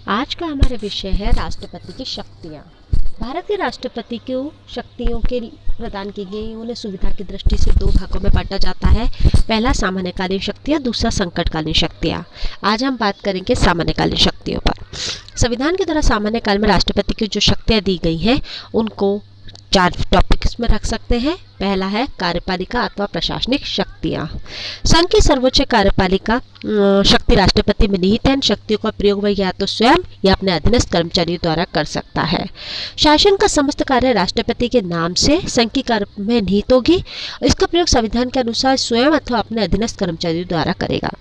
आज का हमारा विषय है राष्ट्रपति की शक्तियाँ। भारत के राष्ट्रपति को शक्तियों के प्रदान की गई उन्हें सुविधा की दृष्टि से दो भागों में बांटा जाता है। पहला सामान्यकालीन शक्तियाँ, दूसरा संकटकालीन शक्तियाँ। आज हम बात करेंगे सामान्यकालीन शक्तियों पर। संविधान के द्वारा सामान्य काल में राष्ट्रपति की जो शक्तियाँ दी गई हैं उनको चार टॉपिक्स में रख सकते हैं। पहला है कार्यपालिका अथवा प्रशासनिक शक्तियाँ। संघ की सर्वोच्च कार्यपालिका शक्ति राष्ट्रपति में निहित है। इन शक्तियों का प्रयोग वह या तो स्वयं या अपने अधीनस्थ कर्मचारियों द्वारा कर सकता है। शासन का समस्त कार्य राष्ट्रपति के नाम से संघ की कार्य में निहित होगी। इसका प्रयोग संविधान के अनुसार स्वयं अथवा अपने अधीनस्थ कर्मचारियों द्वारा करेगा।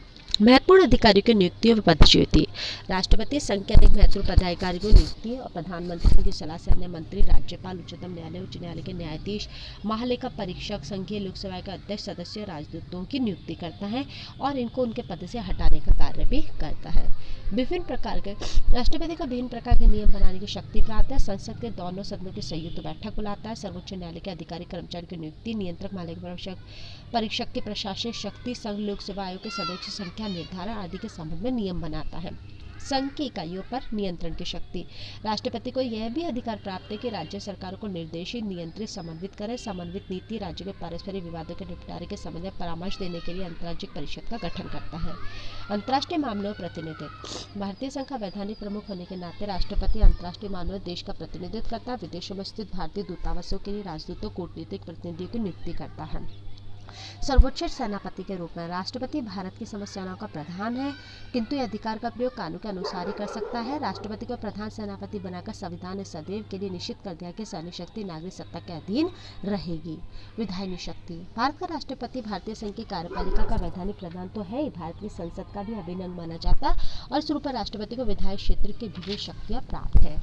महत्वपूर्ण अधिकारियों की नियुक्ति और पदच्युति। राष्ट्रपति संघ के अनेक महत्वपूर्ण पदाधिकारियों की नियुक्ति और प्रधानमंत्री की सलाह से अन्य मंत्री, राज्यपाल, उच्चतम न्यायालय, उच्च न्यायालय के न्यायाधीश, महालेखा परीक्षक, संघीय लोकसभा के अध्यक्ष, सदस्य, राजदूतों की नियुक्ति करता है और इनको उनके पद से हटाने का कार्य भी करता है। विभिन्न प्रकार के राष्ट्रपति को विभिन्न प्रकार के नियम बनाने की शक्ति प्राप्त है। संसद के दोनों सदनों की संयुक्त बैठक बुलाता है। सर्वोच्च न्यायालय के अधिकारी कर्मचारी की नियुक्ति, नियंत्रक, महालेखा परीक्षक की प्रशासनिक शक्ति, संघ लोकसेवा आयोग के सदस्य संख्या निर्धारण आदि के संबंध में नियम बनाता है। संघ की इकाइयों पर नियंत्रण की शक्ति। राष्ट्रपति को यह भी अधिकार प्राप्त है कि राज्य सरकारों को निर्देशित, नियंत्रित, समन्वित करे। समन्वित नीति राज्य के पारस्परिक विवादों के निपटारे के संबंध में परामर्श देने के लिए अंतर्राज्यिक परिषद का गठन करता है। अंतर्राष्ट्रीय मामलों में प्रतिनिधित्व। भारतीय संघ का वैधानिक प्रमुख होने के नाते राष्ट्रपति अंतर्राष्ट्रीय मामलों में देश का प्रतिनिधित्व करता है। विदेशों में स्थित भारतीय दूतावासों के लिए राजदूतों, कूटनीतिक प्रतिनिधियों की नियुक्ति करता है। सर्वोच्च सेनापति के रूप में राष्ट्रपति भारत की समस्त सेनाओं का प्रधान है, किंतु यह अधिकार का प्रयोग कानून के अनुसार ही कर सकता है। राष्ट्रपति को प्रधान सेनापति बनाकर संविधान ने सदैव के लिए निश्चित कर दिया कि सैनिक शक्ति नागरिक सत्ता के अधीन रहेगी। विधायिनी शक्ति। भारत का राष्ट्रपति भारतीय संघ की कार्यपालिका का वैधानिक प्रधान तो है ही, भारत की संसद का भी अभिन्न अंग माना जाता है और इस रूप में राष्ट्रपति को विधायी क्षेत्र की विभिन्न शक्तियाँ प्राप्त है।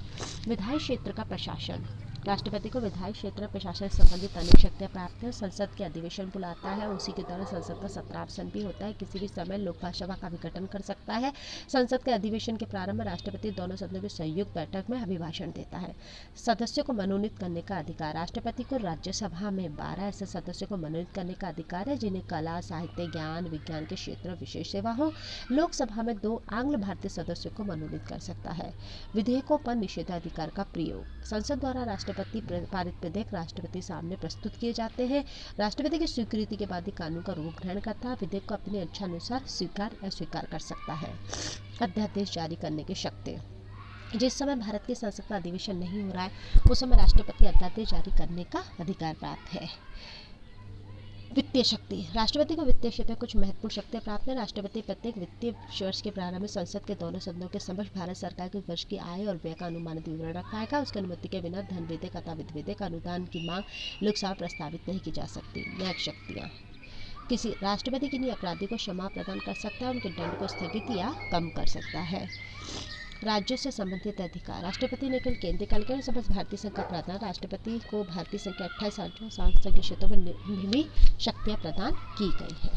विधायी क्षेत्र का प्रशासन। राष्ट्रपति को विधायी क्षेत्र प्रशासन से संबंधित अनेक शक्तियाँ प्राप्त है। संसद के अधिवेशन बुलाता है, उसी के दौरान संसद का सत्रावसान भी होता है। किसी भी समय लोकपाल सभा का भी गठन कर सकता है। संसद के अधिवेशन के प्रारंभ में राष्ट्रपति दोनों सदनों की संयुक्त बैठक में अभिभाषण देता है। सदस्यों को मनोनीत करने का अधिकार। राष्ट्रपति को राज्यसभा में 12 ऐसे सदस्यों को मनोनीत करने का अधिकार है जिन्हें कला, साहित्य, ज्ञान, विज्ञान के क्षेत्र में विशेष सेवा हो। लोकसभा में 2 आंग्ल भारतीय सदस्यों को मनोनीत कर सकता है। विधेयकों पर निषेधाधिकार का प्रयोग। संसद द्वारा राष्ट्रपति पारित विधेयक राष्ट्रपति सामने प्रस्तुत किए जाते हैं। राष्ट्रपति की स्वीकृति के बाद ही कानून का रूप ग्रहण करता है। विधेयक को अपनी इच्छा अनुसार स्वीकार अस्वीकार कर सकता है। अध्यादेश जारी करने की शक्ति। जिस समय भारत की संसद का अधिवेशन नहीं हो रहा है उस समय राष्ट्रपति अध्यादेश जारी करने का अधिकार प्राप्त है। वित्तीय शक्ति। राष्ट्रपति को वित्तीय क्षेत्र में कुछ महत्वपूर्ण शक्तियाँ प्राप्त है। राष्ट्रपति प्रत्येक वित्तीय वर्ष के प्रारंभ में संसद के दोनों सदनों के समक्ष भारत सरकार के वर्ष की आय और व्यय का अनुमानित विवरण रखाएगा। उसकी अनुमति के बिना धन विधेयक अथवा वित्त विधेयक अनुदान की मांग लोकसभा प्रस्तावित नहीं की जा सकती। न्यायिक शक्तियाँ। किसी राष्ट्रपति किन्हीं अपराधी को क्षमा प्रदान कर सकता है, उनके दंड को स्थगित या कम कर सकता है। राज्यों से संबंधित अधिकार। राष्ट्रपति ने केवल केंद्रीय काल के समस्त भारतीय संघ का प्रदान। राष्ट्रपति को भारतीय संघ के 28 संसदीय क्षेत्रों में भी शक्तियाँ प्रदान की गई है।